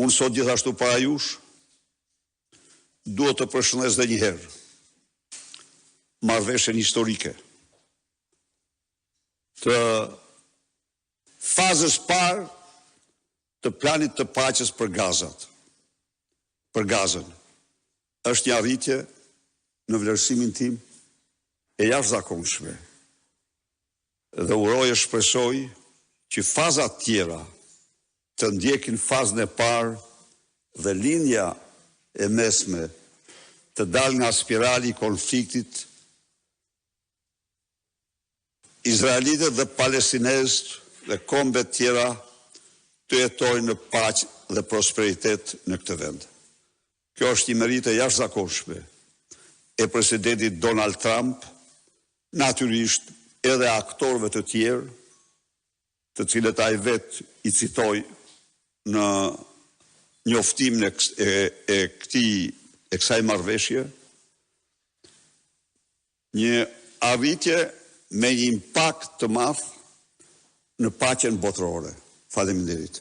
Unë sot gjithashtu para jush, duhet të përshëndes dhe njëherë marrëveshjen historike të fazës parë të planit të paqes për Gazën. Është një arritje në vlerësimin tim e jashtëzakonshme. Dhe uroj e shpresoj që fazat tjera të ndjekin fazën e parë dhe linja e mesme të dalë nga spirali i konfliktit izraelitët dhe palestinezët dhe kombet tjera të jetojnë në paqë dhe prosperitet në këtë vend. Kjo është një meritë e jashtëzakonshme e presidentit Donald Trump, natyrisht edhe aktorëve të tjerë, të cilët ai vetë i citoi në njoftimin e kësaj marrëveshje, një arritje me një impakt të madh në paqen botërore. Faleminderit.